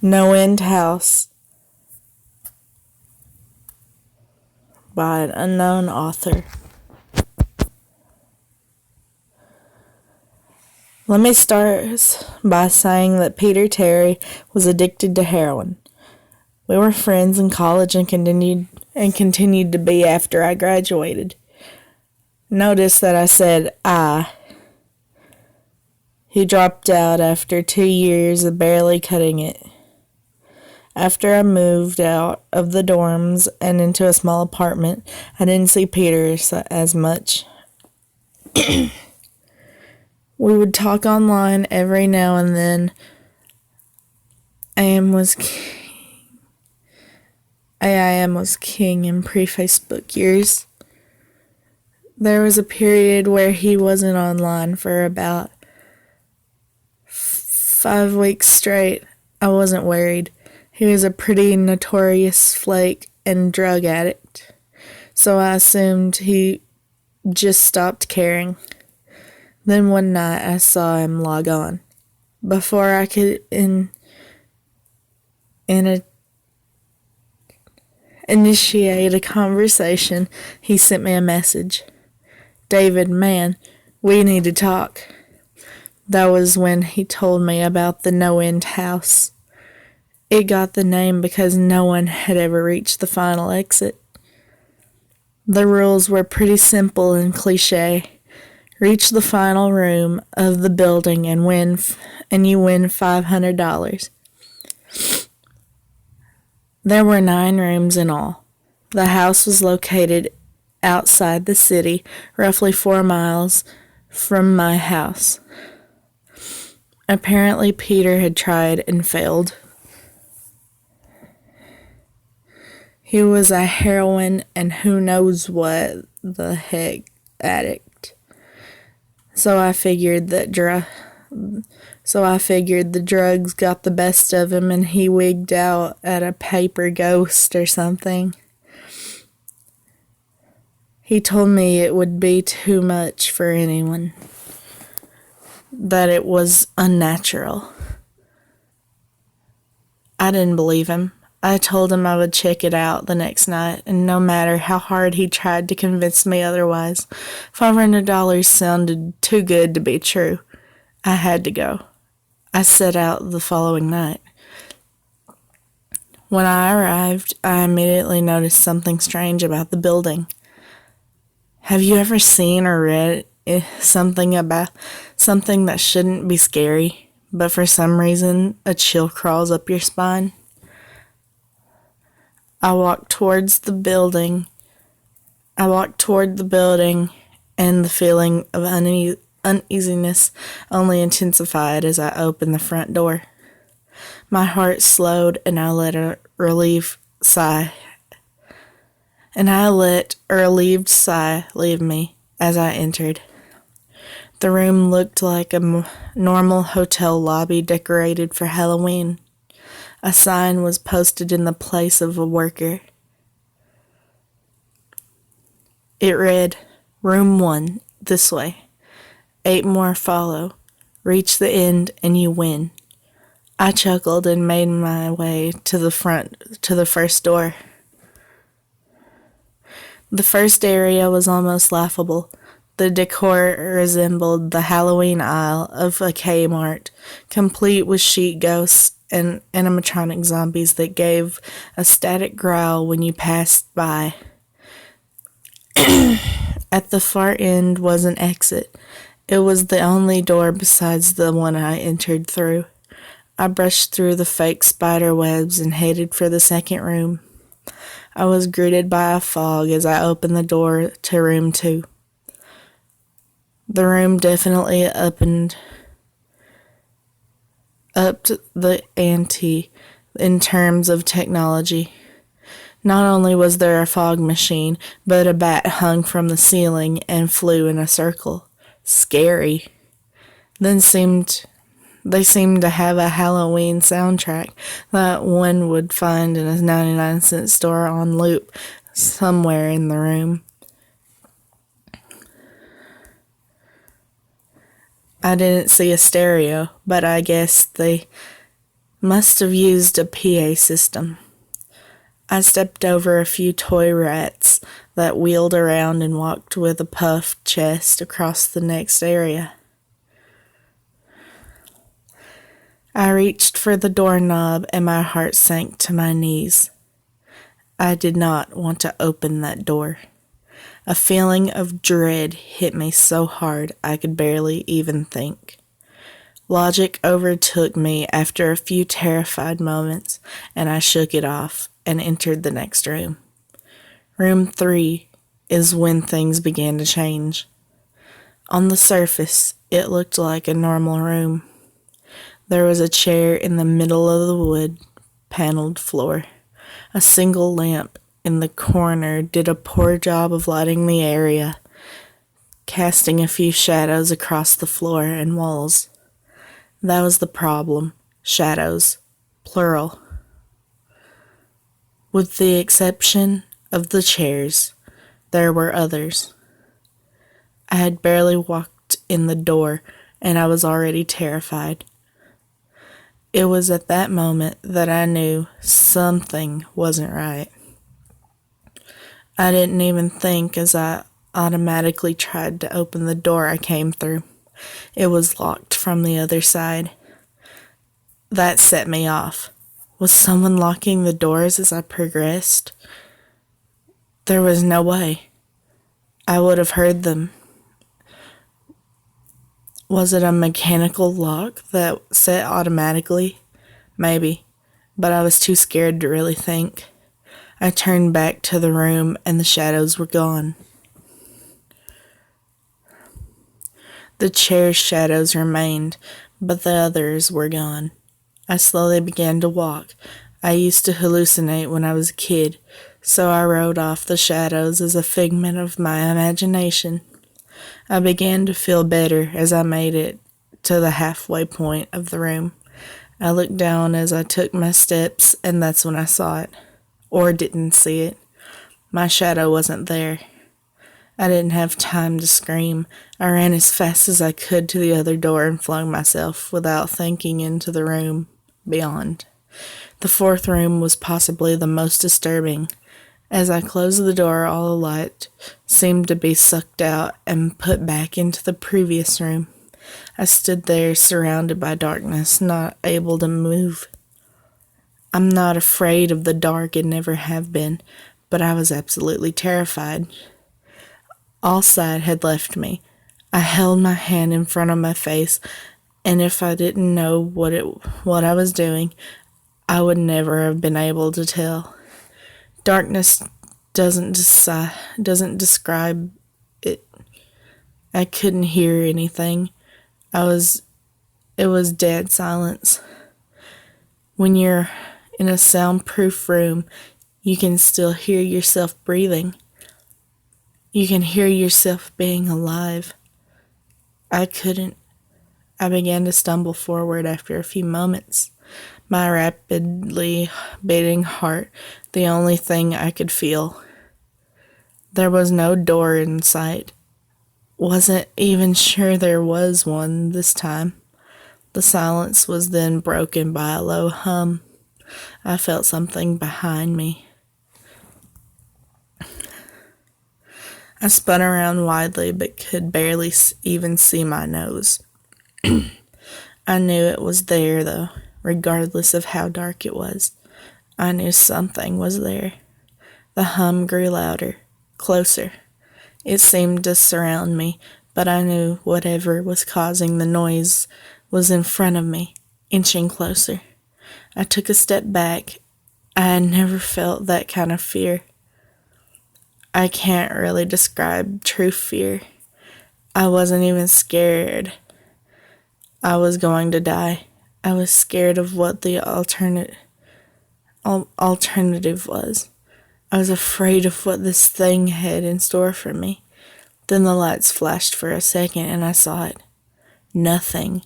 NoEnd House by an unknown author. Let me start by saying that Peter Terry was addicted to heroin. We were friends in college and continued to be after I graduated. Notice that I said I. He dropped out after 2 years of barely cutting it. After I moved out of the dorms and into a small apartment, I didn't see Peter as much. We would talk online every now and then. AIM was king in pre-Facebook years. There was a period where he wasn't online for about 5 weeks straight. I wasn't worried. He was a pretty notorious flake and drug addict, so I assumed he just stopped caring. Then one night I saw him log on. Before I could initiate a conversation, he sent me a message. "David, man, we need to talk." That was when he told me about the NoEnd house. It got the name because no one had ever reached the final exit. The rules were pretty simple and cliche. Reach the final room of the building and you win $500. There were 9 rooms in all. The house was located outside the city, roughly 4 miles from my house. Apparently, Peter had tried and failed. He was a heroin and who knows what the heck addict. So I figured the drugs got the best of him and he wigged out at a paper ghost or something. He told me it would be too much for anyone, that it was unnatural. I didn't believe him. I told him I would check it out the next night, and no matter how hard he tried to convince me otherwise, $500 sounded too good to be true. I had to go. I set out the following night. When I arrived, I immediately noticed something strange about the building. Have you ever seen or read something that shouldn't be scary, but for some reason a chill crawls up your spine? I walked toward the building, and the feeling of uneasiness only intensified as I opened the front door. My heart slowed, and I let a relieved sigh leave me as I entered. The room looked like a normal hotel lobby decorated for Halloween. A sign was posted in the place of a worker. It read, "Room 1, this way. 8 more follow. Reach the end and you win." I chuckled and made my way to the first door. The first area was almost laughable. The decor resembled the Halloween aisle of a Kmart, complete with sheet ghosts and animatronic zombies that gave a static growl when you passed by. At the far end was an exit. It was the only door besides the one I entered through. I brushed through the fake spider webs and headed for the second room. I was greeted by a fog as I opened the door to room 2. The room definitely upped the ante in terms of technology. Not only was there a fog machine, but a bat hung from the ceiling and flew in a circle. Scary. They seemed to have a Halloween soundtrack that one would find in a 99-cent store on loop somewhere in the room. I didn't see a stereo, but I guess they Must have used a PA system. I stepped over a few toy rats that wheeled around and walked with a puffed chest across the next area. I reached for the doorknob and my heart sank to my knees. I did not want to open that door. A feeling of dread hit me so hard I could barely even think. Logic overtook me after a few terrified moments, and I shook it off and entered the next room. Room 3 is when things began to change. On the surface, it looked like a normal room. There was a chair in the middle of the wood paneled floor. A single lamp in the corner did a poor job of lighting the area, casting a few shadows across the floor and walls. That was the problem. Shadows. Plural. With the exception of the chairs, there were others. I had barely walked in the door, and I was already terrified. It was at that moment that I knew something wasn't right. I didn't even think as I automatically tried to open the door I came through. It was locked from the other side. That set me off. Was someone locking the doors as I progressed? There was no way. I would have heard them. Was it a mechanical lock that set automatically? Maybe, but I was too scared to really think. I turned back to the room and the shadows were gone. The chair's shadows remained, but the others were gone. I slowly began to walk. I used to hallucinate when I was a kid, so I wrote off the shadows as a figment of my imagination. I began to feel better as I made it to the halfway point of the room. I looked down as I took my steps, and that's when I saw it. Or didn't see it. My shadow wasn't there. I didn't have time to scream. I ran as fast as I could to the other door and flung myself, without thinking, into the room beyond. The fourth room was possibly the most disturbing. As I closed the door, all the light seemed to be sucked out and put back into the previous room. I stood there surrounded by darkness, not able to move. I'm not afraid of the dark and never have been, but I was absolutely terrified. All sight had left me. I held my hand in front of my face, and if I didn't know what I was doing, I would never have been able to tell. Darkness doesn't describe it. I couldn't hear anything. It was dead silence. When you're in a soundproof room, you can still hear yourself breathing. You can hear yourself being alive. I couldn't. I began to stumble forward after a few moments, my rapidly beating heart the only thing I could feel. There was no door in sight. Wasn't even sure there was one this time. The silence was then broken by a low hum. I felt something behind me. I spun around widely but could barely even see my nose. I knew it was there, though, regardless of how dark it was. I knew something was there. The hum grew louder, closer. It seemed to surround me, but I knew whatever was causing the noise was in front of me, inching closer. I took a step back. I had never felt that kind of fear. I can't really describe true fear. I wasn't even scared. I was going to die. I was scared of what the alternative was. I was afraid of what this thing had in store for me. Then the lights flashed for a second and I saw it. Nothing.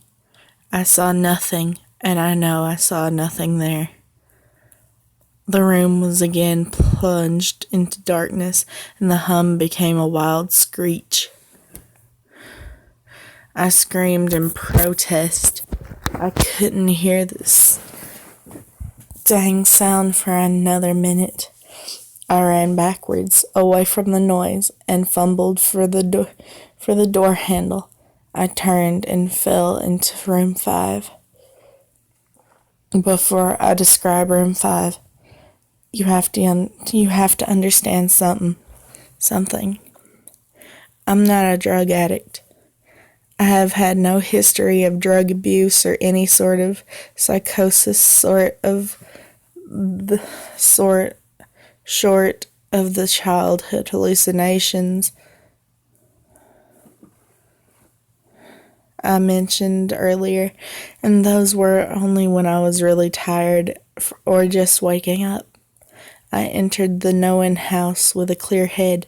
I saw nothing, and I know I saw nothing there. The room was again plunged into darkness, and the hum became a wild screech. I screamed in protest. I couldn't hear this. dang sound for another minute. I ran backwards, away from the noise, and fumbled for the door handle. I turned and fell into room 5. Before I describe room 5, you have to understand something. I'm not a drug addict. I have had no history of drug abuse or any sort of psychosis short of the childhood hallucinations I mentioned earlier, and those were only when I was really tired or just waking up. I entered the NoEnd house with a clear head.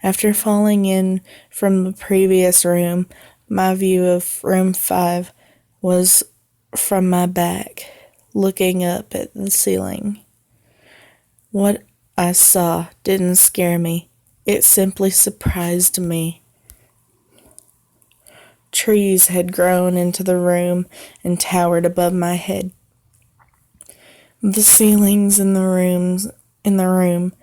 After falling in from the previous room, my view of room 5 was from my back, looking up at the ceiling. What I saw didn't scare me. It simply surprised me. Trees had grown into the room and towered above my head. The ceilings in the room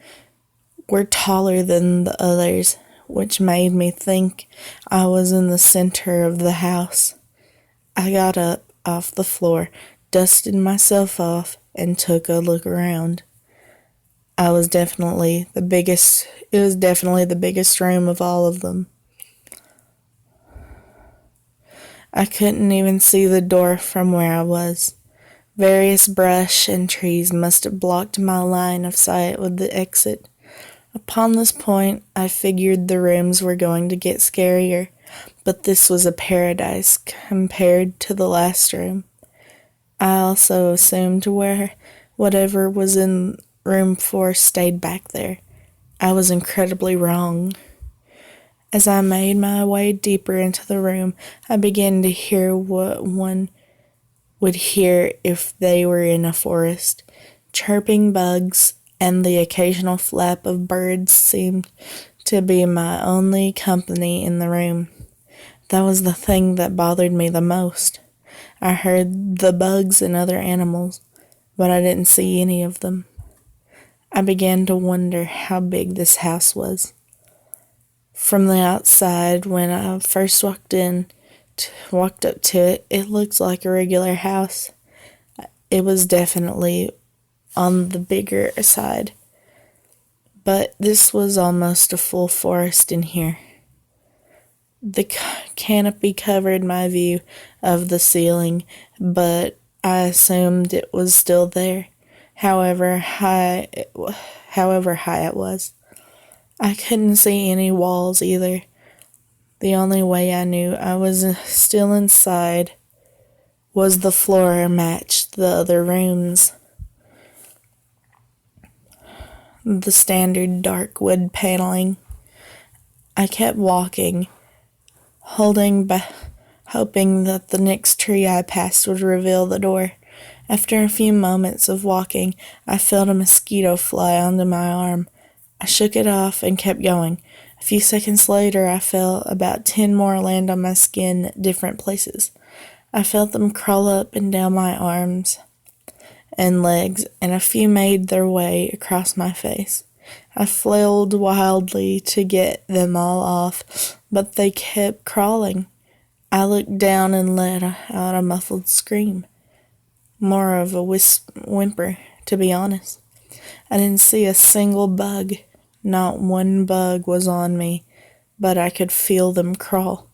were taller than the others, which made me think I was in the center of the house. I got up off the floor, dusted myself off, and took a look around. It was definitely the biggest room of all of them. I couldn't even see the door from where I was. Various brush and trees must have blocked my line of sight with the exit. Upon this point, I figured the rooms were going to get scarier, but this was a paradise compared to the last room. I also assumed whatever was in room 4 stayed back there. I was incredibly wrong. As I made my way deeper into the room, I began to hear what one would hear if they were in a forest. Chirping bugs and the occasional flap of birds seemed to be my only company in the room. That was the thing that bothered me the most. I heard the bugs and other animals, but I didn't see any of them. I began to wonder how big this house was. From the outside, when I first walked up to it, it looked like a regular house. It was definitely on the bigger side, but this was almost a full forest in here. The canopy covered my view of the ceiling, but I assumed it was still there, however high it was. I couldn't see any walls either. The only way I knew I was still inside was the floor matched the other rooms. The standard dark wood paneling. I kept walking, hoping that the next tree I passed would reveal the door. After a few moments of walking, I felt a mosquito fly onto my arm. I shook it off and kept going. A few seconds later, I felt about 10 more land on my skin at different places. I felt them crawl up and down my arms and legs, and a few made their way across my face. I flailed wildly to get them all off, but they kept crawling. I looked down and let out a muffled scream. More of a whimper, to be honest. I didn't see a single bug. Not one bug was on me, but I could feel them crawl.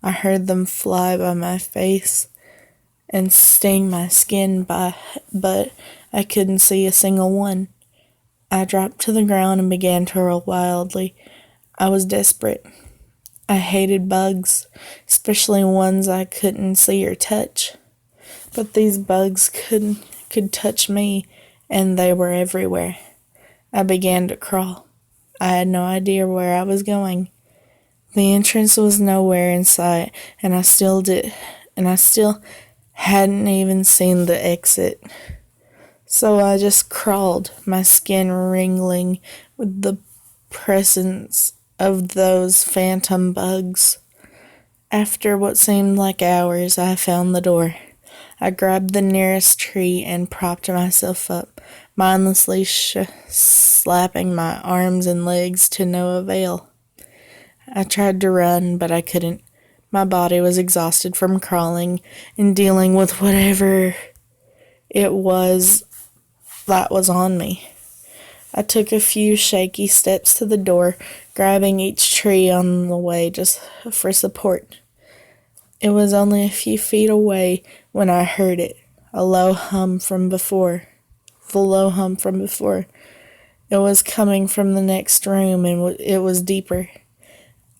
I heard them fly by my face and sting my skin, but I couldn't see a single one. I dropped to the ground and began to roll wildly. I was desperate. I hated bugs, especially ones I couldn't see or touch. But these bugs could touch me, and they were everywhere. I began to crawl. I had no idea where I was going. The entrance was nowhere in sight, and I still hadn't even seen the exit. So I just crawled, my skin wriggling with the presence of those phantom bugs. After what seemed like hours, I found the door. I grabbed the nearest tree and propped myself up. mindlessly slapping my arms and legs to no avail. I tried to run, but I couldn't. My body was exhausted from crawling and dealing with whatever it was that was on me. I took a few shaky steps to the door, grabbing each tree on the way just for support. It was only a few feet away when I heard it, a low hum from before. The low hum from before. It was coming from the next room, and it was deeper.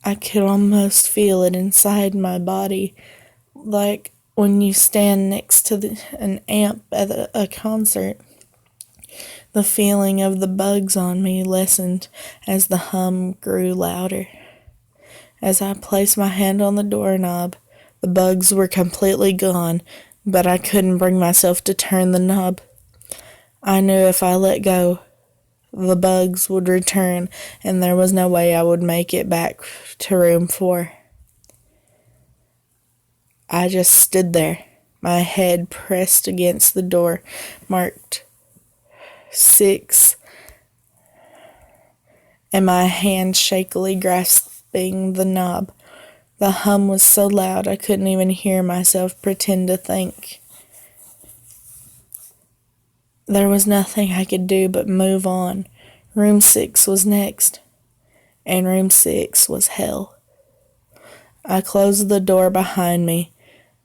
I could almost feel it inside my body, like when you stand next to an amp at a concert. The feeling of the bugs on me lessened as the hum grew louder. As I placed my hand on the doorknob, the bugs were completely gone, but I couldn't bring myself to turn the knob. I knew if I let go, the bugs would return, and there was no way I would make it back to room 4. I just stood there, my head pressed against the door, marked 6, and my hand shakily grasping the knob. The hum was so loud I couldn't even hear myself pretend to think. There was nothing I could do but move on. Room 6 was next, and room 6 was hell. I closed the door behind me,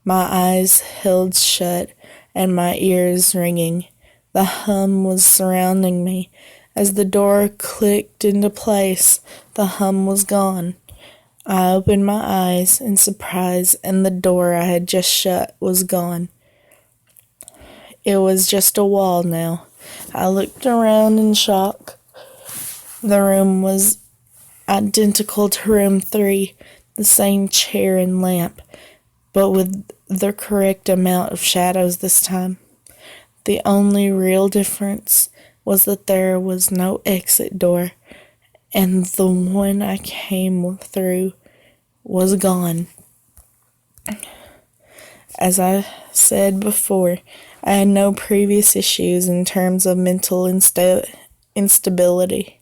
my eyes held shut and my ears ringing. The hum was surrounding me. As the door clicked into place, the hum was gone. I opened my eyes in surprise, and the door I had just shut was gone. It was just a wall now. I looked around in shock. The room was identical to room 3, the same chair and lamp, but with the correct amount of shadows this time. The only real difference was that there was no exit door, and the one I came through was gone. As I said before, I had no previous issues in terms of mental instability.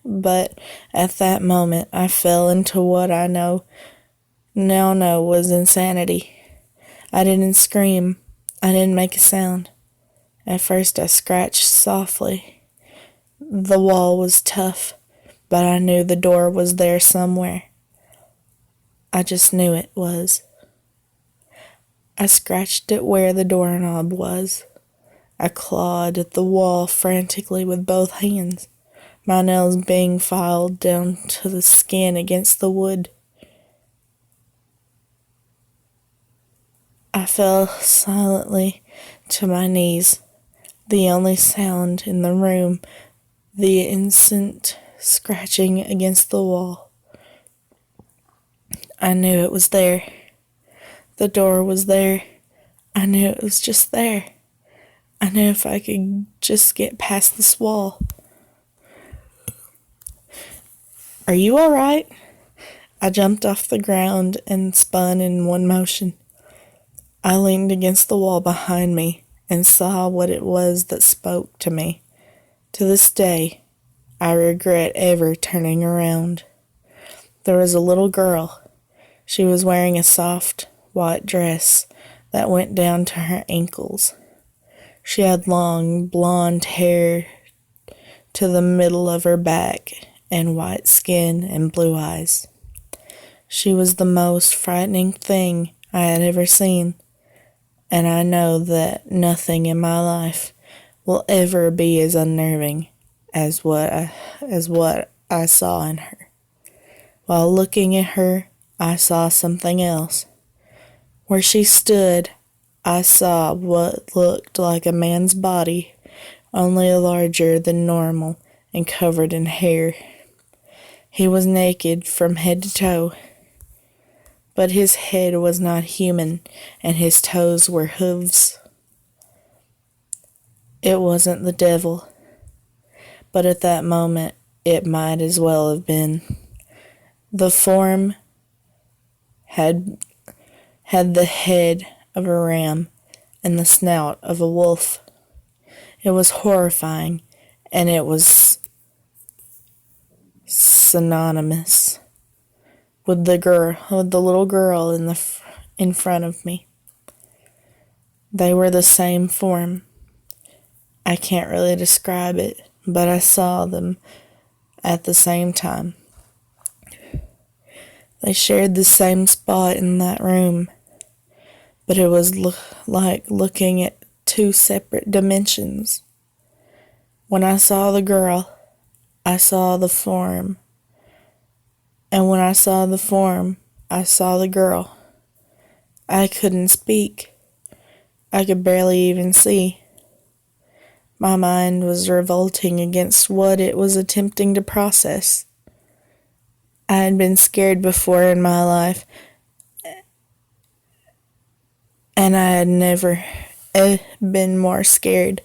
But at that moment, I fell into what I now know was insanity. I didn't scream. I didn't make a sound. At first I scratched softly. The wall was tough, but I knew the door was there somewhere. I just knew it was. I scratched it where the doorknob was. I clawed at the wall frantically with both hands, my nails being filed down to the skin against the wood. I fell silently to my knees, the only sound in the room, the instant scratching against the wall. I knew it was there. The door was there. I knew it was just there. I knew if I could just get past this wall. "Are you all right?" I jumped off the ground and spun in one motion. I leaned against the wall behind me and saw what it was that spoke to me. To this day, I regret ever turning around. There was a little girl. She was wearing a soft, white dress that went down to her ankles. She had long, blonde hair to the middle of her back and white skin and blue eyes. She was the most frightening thing I had ever seen, and I know that nothing in my life will ever be as unnerving as what I saw in her. While looking at her, I saw something else. Where she stood, I saw what looked like a man's body, only larger than normal and covered in hair. He was naked from head to toe, but his head was not human, and his toes were hooves. It wasn't the devil, but at that moment, it might as well have been. The form had the head of a ram and the snout of a wolf. It was horrifying, and it was synonymous with the little girl in front of me. They were the same form. I can't really describe it, but I saw them at the same time. They shared the same spot in that room, but it was like looking at two separate dimensions. When I saw the girl, I saw the form. And when I saw the form, I saw the girl. I couldn't speak. I could barely even see. My mind was revolting against what it was attempting to process. I had been scared before in my life, and I had never been more scared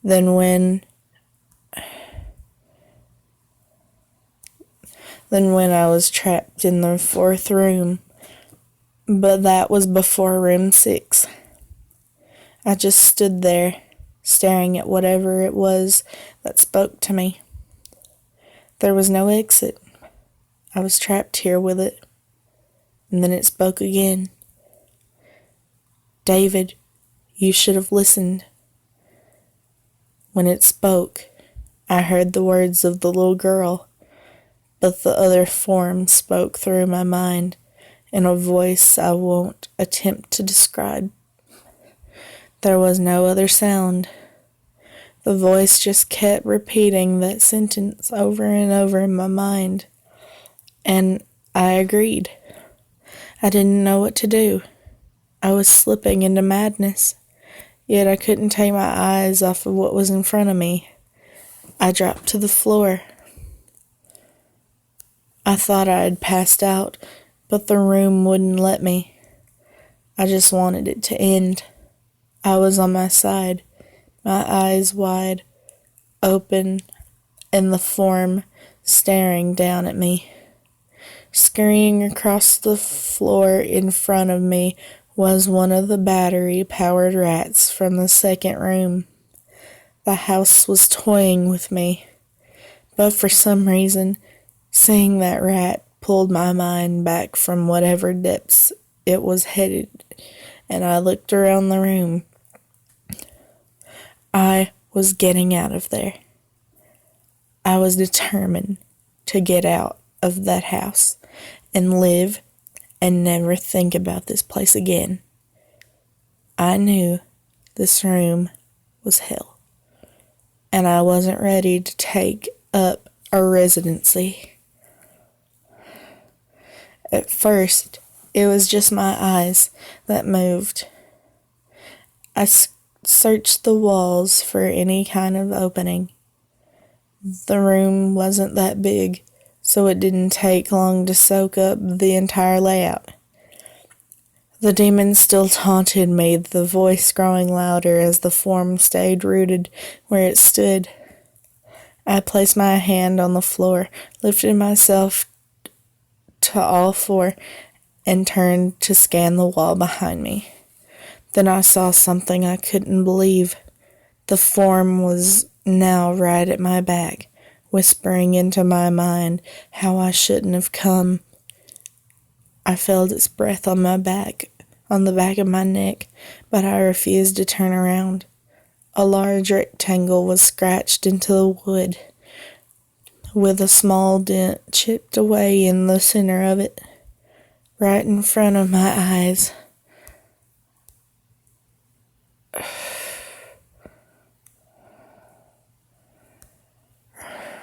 than when I was trapped in the 4th room. But that was before room 6. I just stood there, staring at whatever it was that spoke to me. There was no exit. I was trapped here with it. And then it spoke again. David, you should have listened. When it spoke, I heard the words of the little girl, but the other form spoke through my mind in a voice I won't attempt to describe. There was no other sound. The voice just kept repeating that sentence over and over in my mind. And I agreed. I didn't know what to do. I was slipping into madness, yet I couldn't take my eyes off of what was in front of me. I dropped to the floor. I thought I had passed out, but the room wouldn't let me. I just wanted it to end. I was on my side, my eyes wide open, and the form staring down at me. Scurrying across the floor in front of me was one of the battery-powered rats from the 2nd room. The house was toying with me, but for some reason, seeing that rat pulled my mind back from whatever depths it was headed, and I looked around the room. I was getting out of there. I was determined to get out of that house and live and never think about this place again. I knew this room was hell, and I wasn't ready to take up a residency. At first, it was just my eyes that moved. I searched the walls for any kind of opening. The room wasn't that big, so it didn't take long to soak up the entire layout. The demon still taunted me, the voice growing louder as the form stayed rooted where it stood. I placed my hand on the floor, lifted myself to all 4, and turned to scan the wall behind me. Then I saw something I couldn't believe. The form was now right at my back, whispering into my mind how I shouldn't have come. I felt its breath on the back of my neck, but I refused to turn around. A large rectangle was scratched into the wood, with a small dent chipped away in the center of it, right in front of my eyes.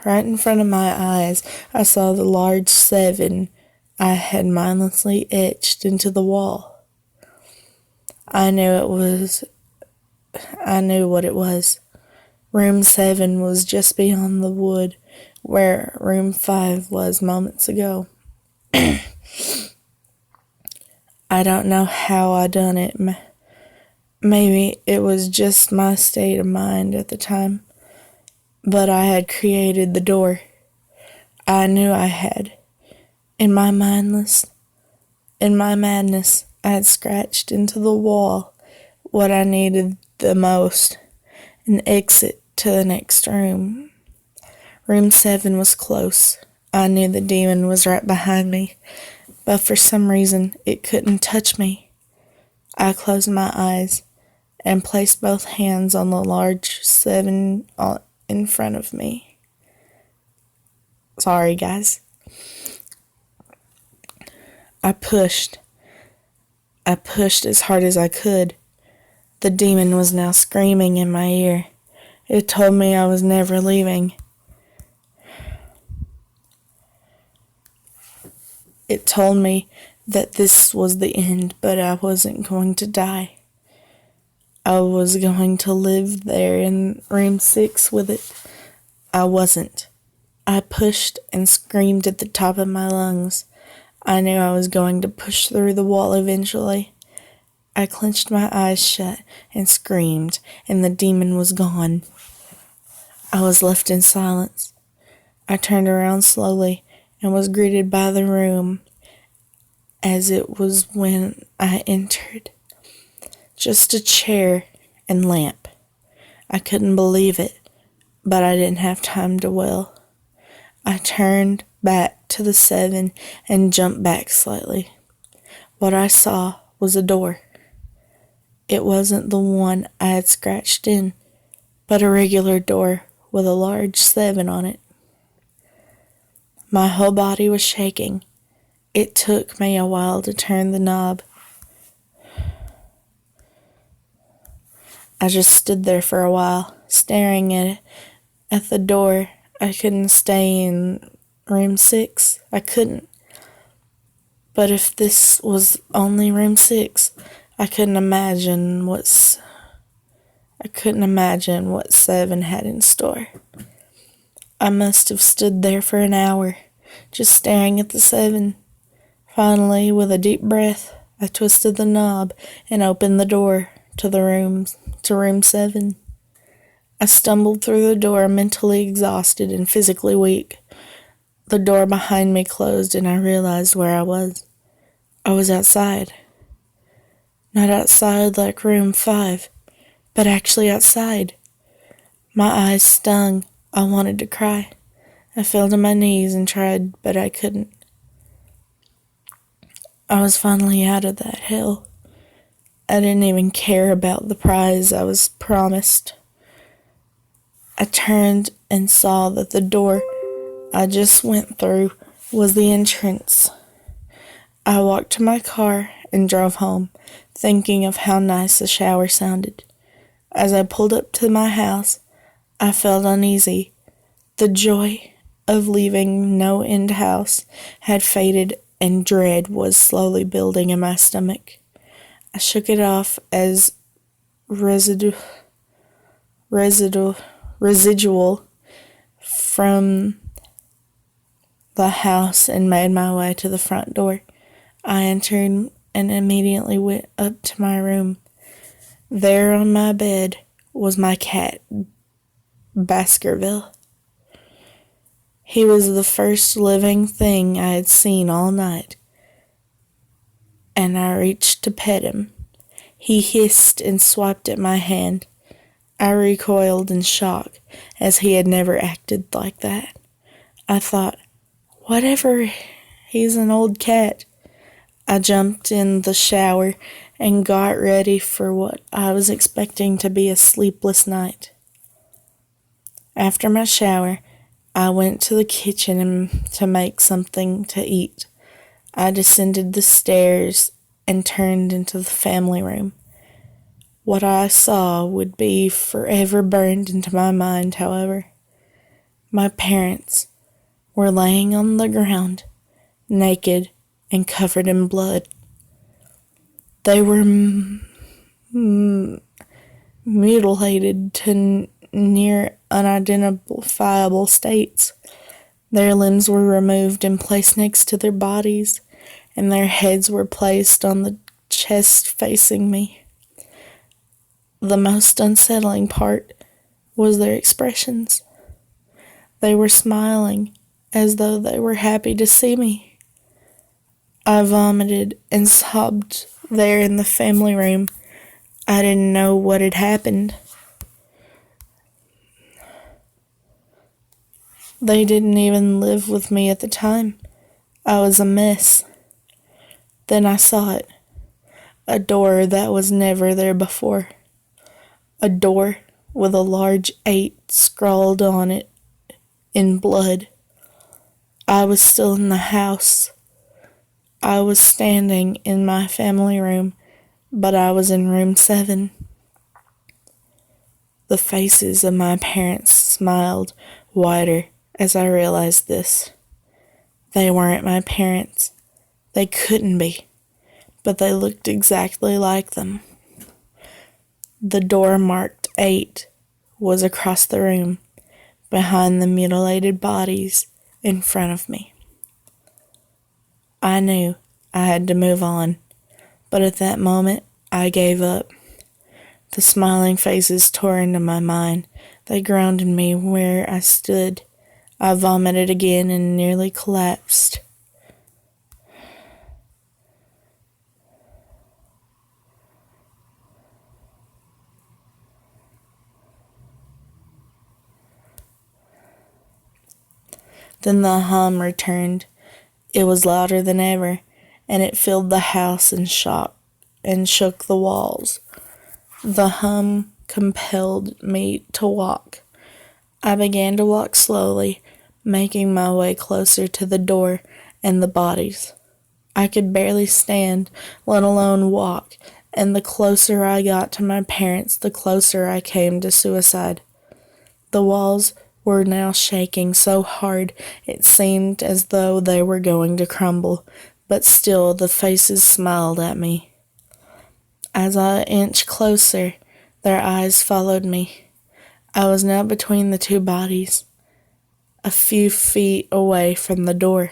Right in front of my eyes, I saw the large 7 I had mindlessly etched into the wall. I knew what it was. Room 7 was just beyond the wood, where room 5 was moments ago. I don't know how I done it. Maybe it was just my state of mind at the time. But I had created the door. I knew I had. In my madness, I had scratched into the wall what I needed the most, an exit to the next room. Room 7 was close. I knew the demon was right behind me, but for some reason it couldn't touch me. I closed my eyes and placed both hands on the large 7 in front of me. Sorry, guys. I pushed as hard as I could. The demon was now screaming in my ear. It told me I was never leaving. It told me that this was the end, but I wasn't going to die. I was going to live there in room 6 with it. I wasn't. I pushed and screamed at the top of my lungs. I knew I was going to push through the wall eventually. I clenched my eyes shut and screamed, and the demon was gone. I was left in silence. I turned around slowly and was greeted by the room as it was when I entered. Just a chair and lamp. I couldn't believe it, but I didn't have time to dwell. I turned back to the 7 and jumped back slightly. What I saw was a door. It wasn't the one I had scratched in, but a regular door with a large 7 on it. My whole body was shaking. It took me a while to turn the knob. I just stood there for a while, staring at the door. I couldn't stay in room 6. I couldn't. But if this was only room 6, I couldn't imagine what 7 had in store. I must have stood there for an hour, just staring at the 7. Finally, with a deep breath, I twisted the knob and opened the door to room 7. I stumbled through the door, mentally exhausted and physically weak. The door behind me closed and I realized where I was. I was outside. Not outside like room 5, but actually outside. My eyes stung. I wanted to cry. I fell to my knees and tried, but I couldn't. I was finally out of that hell. I didn't even care about the prize I was promised. I turned and saw that the door I just went through was the entrance. I walked to my car and drove home, thinking of how nice the shower sounded. As I pulled up to my house, I felt uneasy. The joy of leaving NoEnd house had faded and dread was slowly building in my stomach. I shook it off as residual from the house and made my way to the front door. I entered and immediately went up to my room. There on my bed was my cat, Baskerville. He was the first living thing I had seen all night, and I reached to pet him. He hissed and swiped at my hand. I recoiled in shock, as he had never acted like that. I thought, whatever, he's an old cat. I jumped in the shower and got ready for what I was expecting to be a sleepless night. After my shower, I went to the kitchen to make something to eat. I descended the stairs and turned into the family room. What I saw would be forever burned into my mind, however. My parents were laying on the ground, naked and covered in blood. They were mutilated to near unidentifiable states. Their limbs were removed and placed next to their bodies, and their heads were placed on the chest facing me. The most unsettling part was their expressions. They were smiling as though they were happy to see me. I vomited and sobbed there in the family room. I didn't know what had happened. They didn't even live with me at the time. I was a mess. Then I saw it. A door that was never there before. A door with a large 8 scrawled on it in blood. I was still in the house. I was standing in my family room, but I was in room 7. The faces of my parents smiled wider as I realized this. They weren't my parents. They couldn't be, but they looked exactly like them. The door marked 8 was across the room, behind the mutilated bodies in front of me. I knew I had to move on, but at that moment, I gave up. The smiling faces tore into my mind. They grounded me where I stood. I vomited again and nearly collapsed. Then the hum returned. It was louder than ever, and it filled the house and shook the walls. The hum compelled me to walk. I began to walk slowly, making my way closer to the door and the bodies. I could barely stand, let alone walk, and the closer I got to my parents, the closer I came to suicide. The walls were now shaking so hard it seemed as though they were going to crumble, but still the faces smiled at me. As I inched closer, their eyes followed me. I was now between the 2 bodies, a few feet away from the door.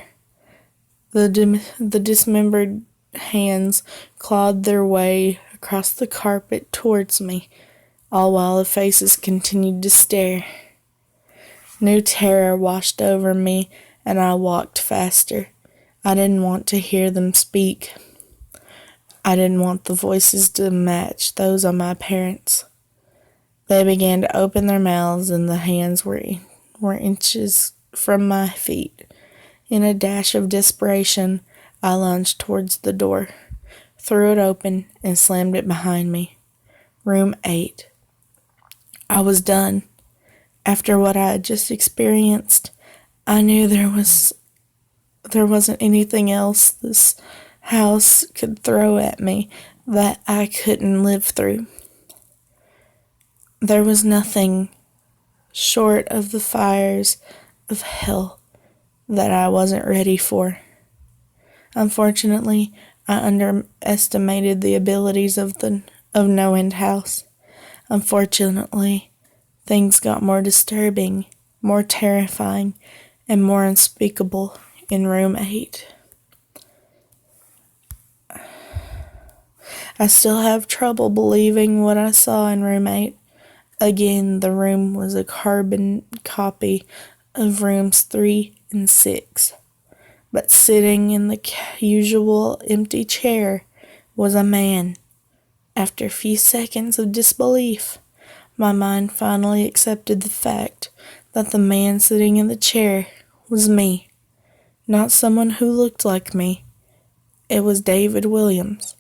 The dismembered hands clawed their way across the carpet towards me, all while the faces continued to stare. New terror washed over me, and I walked faster. I didn't want to hear them speak. I didn't want the voices to match those of my parents. They began to open their mouths, and the hands were inches from my feet. In a dash of desperation, I lunged towards the door, threw it open, and slammed it behind me. Room 8. I was done. After what I had just experienced, I knew there wasn't anything else this house could throw at me that I couldn't live through. There was nothing short of the fires of hell that I wasn't ready for. Unfortunately, I underestimated the abilities of NoEnd House. Unfortunately, things got more disturbing, more terrifying, and more unspeakable in room 8. I still have trouble believing what I saw in room 8. Again, the room was a carbon copy of rooms 3 and 6. But sitting in the usual empty chair was a man. After a few seconds of disbelief, my mind finally accepted the fact that the man sitting in the chair was me. Not someone who looked like me. It was David Williams.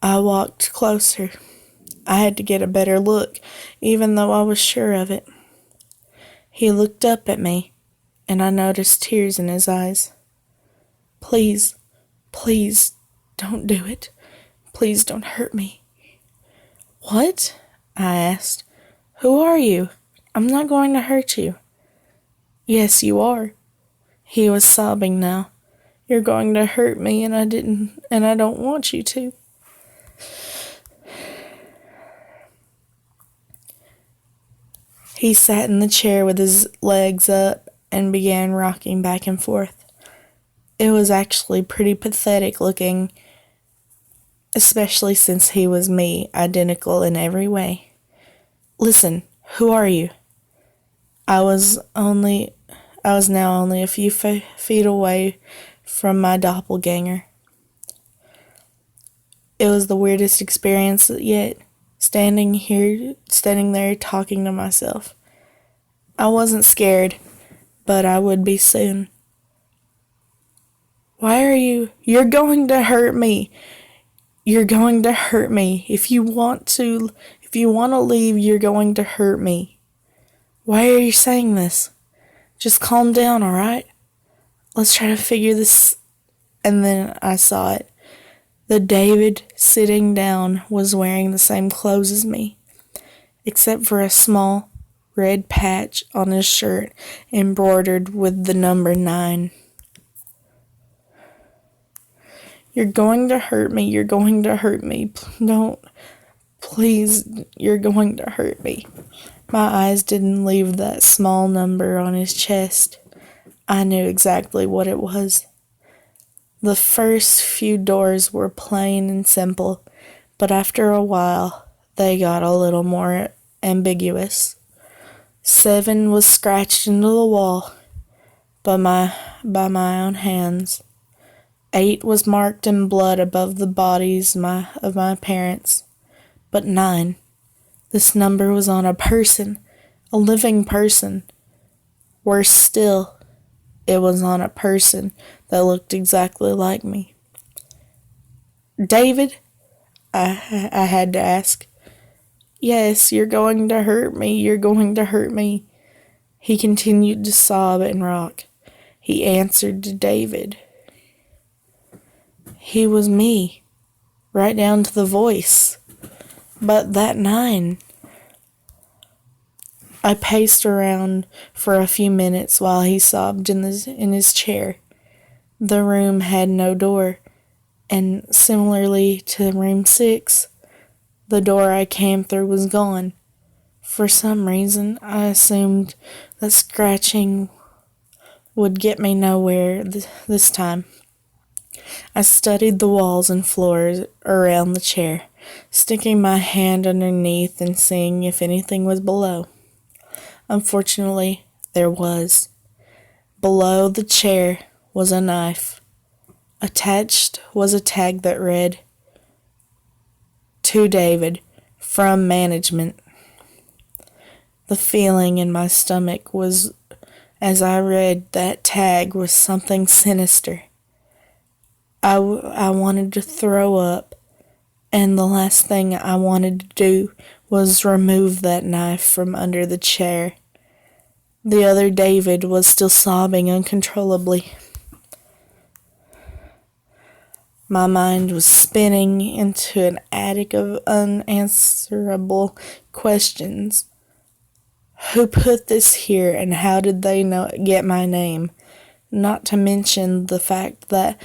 I walked closer. I had to get a better look, even though I was sure of it. He looked up at me, and I noticed tears in his eyes. Please, please, don't do it. Please don't hurt me. What? I asked. Who are you? I'm not going to hurt you. Yes, you are. He was sobbing now. You're going to hurt me, and I don't want you to. He sat in the chair with his legs up and began rocking back and forth. It was actually pretty pathetic looking, especially since he was me, identical in every way. Listen, who are you? I was now only a few feet away from my doppelganger. It was the weirdest experience yet, standing there talking to myself. I wasn't scared, but I would be soon. Why are you? You're going to hurt me. You're going to hurt me. If you want to leave, you're going to hurt me. Why are you saying this? Just calm down, all right? Let's try to figure this. And then I saw it. The David sitting down was wearing the same clothes as me, except for a small red patch on his shirt embroidered with the number 9. You're going to hurt me. You're going to hurt me. Don't. Please, you're going to hurt me. My eyes didn't leave that small number on his chest. I knew exactly what it was. The first few doors were plain and simple, but after a while, they got a little more ambiguous. 7 was scratched into the wall by my own hands. 8 was marked in blood above the bodies of my parents. But 9, this number was on a person, a living person. Worse still, it was on a person that looked exactly like me. David? I had to ask. Yes, you're going to hurt me. You're going to hurt me. He continued to sob and rock. He answered to David. He was me, right down to the voice. But that 9. I paced around for a few minutes while he sobbed in his chair. The room had no door, and similarly to room 6, the door I came through was gone. For some reason, I assumed that scratching would get me nowhere this time. I studied the walls and floors around the chair, sticking my hand underneath and seeing if anything was below. Unfortunately, there was. Below the chair was a knife. Attached was a tag that read, "To David, from management." The feeling in my stomach was, as I read that tag, was something sinister. I wanted to throw up, and the last thing I wanted to do was remove that knife from under the chair. The other David was still sobbing uncontrollably. My mind was spinning into an attic of unanswerable questions. Who put this here, and how did they get my name? Not to mention the fact that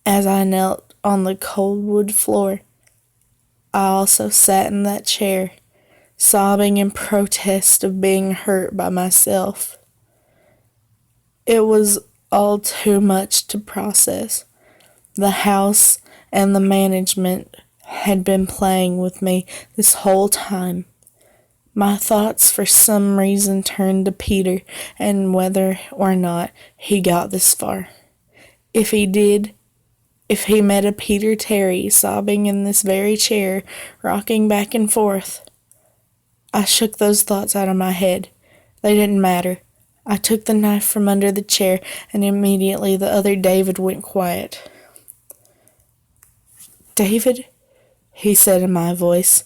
as I knelt on the cold wood floor, I also sat in that chair, sobbing in protest of being hurt by myself. It was all too much to process. The house and the management had been playing with me this whole time. My thoughts for some reason turned to Peter and whether or not he got this far. If he did, if he met a Peter Terry sobbing in this very chair, rocking back and forth. I shook those thoughts out of my head. They didn't matter. I took the knife from under the chair, and immediately the other David went quiet. "David," he said in my voice,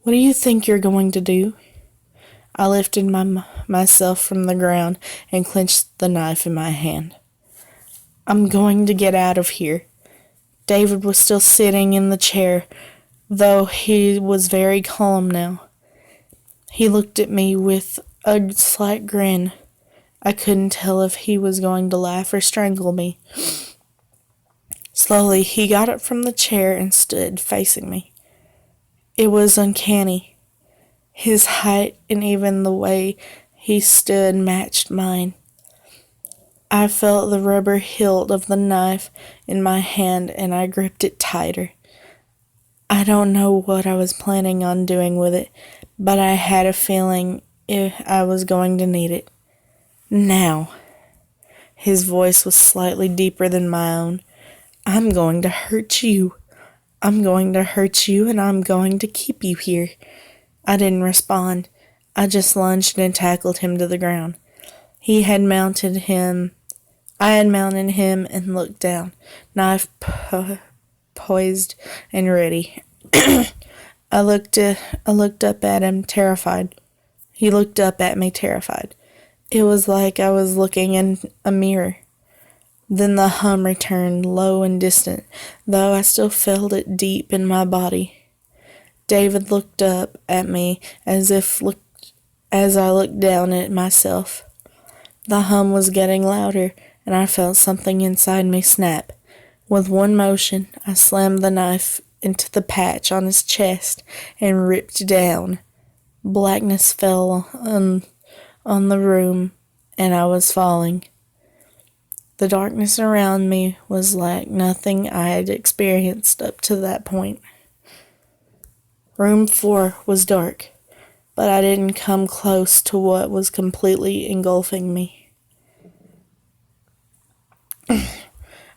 "what do you think you're going to do?" I lifted myself from the ground and clenched the knife in my hand. "I'm going to get out of here." David was still sitting in the chair, though he was very calm now. He looked at me with a slight grin. I couldn't tell if he was going to laugh or strangle me. Slowly, he got up from the chair and stood facing me. It was uncanny. His height and even the way he stood matched mine. I felt the rubber hilt of the knife in my hand, and I gripped it tighter. I don't know what I was planning on doing with it, but I had a feeling I was going to need it. Now. His voice was slightly deeper than my own. "I'm going to hurt you. I'm going to hurt you, and I'm going to keep you here." I didn't respond. I just lunged and tackled him to the ground. I had mounted him and looked down, knife poised and ready. I looked up at him, terrified. He looked up at me, terrified. It was like I was looking in a mirror. Then the hum returned, low and distant, though I still felt it deep in my body. David looked up at me as I looked down at myself. The hum was getting louder, and I felt something inside me snap. With one motion, I slammed the knife into the patch on his chest and ripped down. Blackness fell on the room, and I was falling. The darkness around me was like nothing I had experienced up to that point. Room 4 was dark, but I didn't come close to what was completely engulfing me.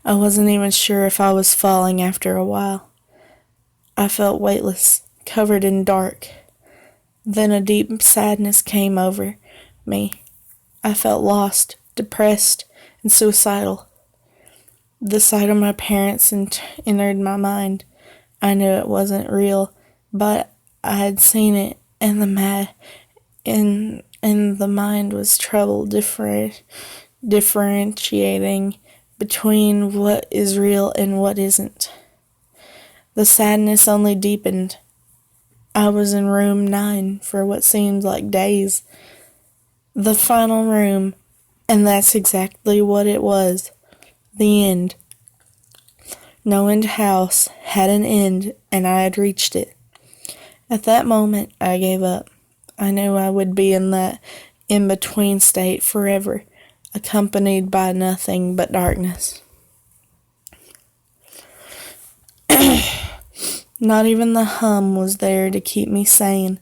I wasn't even sure if I was falling after a while. I felt weightless, covered in dark. Then a deep sadness came over me. I felt lost, depressed, and suicidal. The sight of my parents entered my mind. I knew it wasn't real, but I had seen it, and the mind was troubled, differentiating between what is real and what isn't. The sadness only deepened. I was in room 9 for what seemed like days. The final room, and that's exactly what it was. The end. NoEnd house had an end, and I had reached it. At that moment, I gave up. I knew I would be in that in-between state forever, accompanied by nothing but darkness. Not even the hum was there to keep me sane.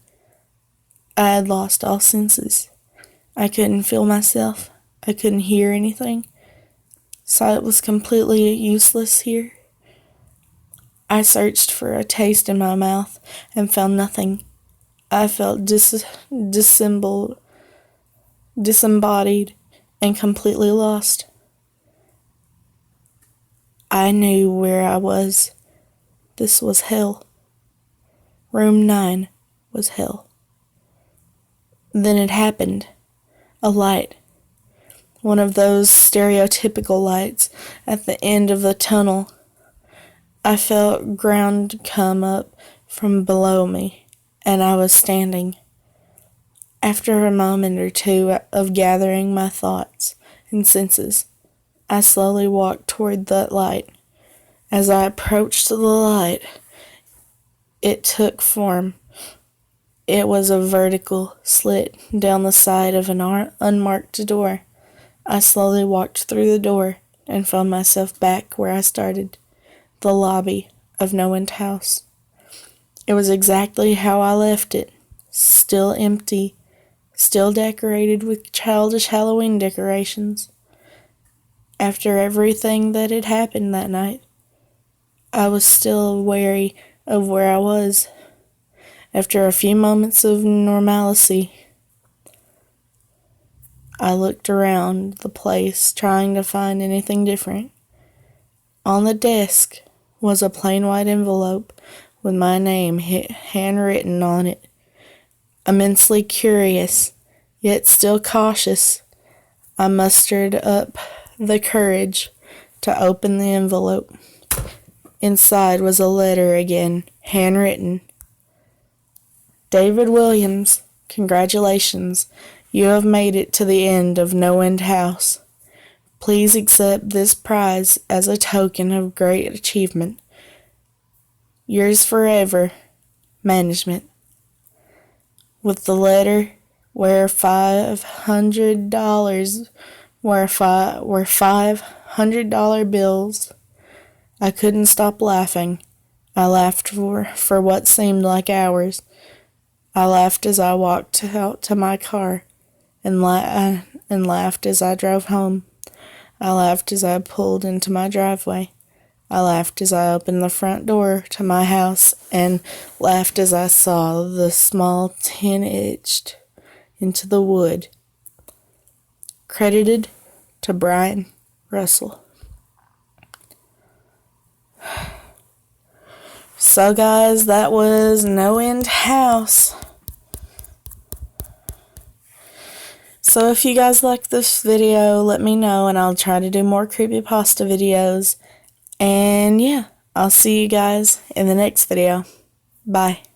I had lost all senses. I couldn't feel myself. I couldn't hear anything. Sight was completely useless here. I searched for a taste in my mouth and found nothing. I felt disembodied and completely lost. I knew where I was. This was hell. Room 9 was hell. Then it happened. A light. One of those stereotypical lights at the end of the tunnel. I felt ground come up from below me, and I was standing. After a moment or two of gathering my thoughts and senses, I slowly walked toward that light. As I approached the light, it took form. It was a vertical slit down the side of an unmarked door. I slowly walked through the door and found myself back where I started, the lobby of NoEnd house. It was exactly how I left it, still empty, still decorated with childish Halloween decorations. After everything that had happened that night, I was still wary of where I was. After a few moments of normalcy, I looked around the place, trying to find anything different. On the desk was a plain white envelope with my name handwritten on it. Immensely curious, yet still cautious, I mustered up the courage to open the envelope. Inside was a letter again, handwritten. David Williams, congratulations. You have made it to the end of NoEnd house. Please accept this prize as a token of great achievement. Yours forever, Management. With the letter were $500 were $500 bills. I couldn't stop laughing. I laughed for what seemed like hours. I laughed as I walked out to my car, and laughed as I drove home. I laughed as I pulled into my driveway. I laughed as I opened the front door to my house, and laughed as I saw the small tin-etched into the wood. Credited to Brian Russell. So guys, that was NoEnd House. So if you guys like this video, let me know and I'll try to do more creepypasta videos. And yeah, I'll see you guys in the next video. Bye.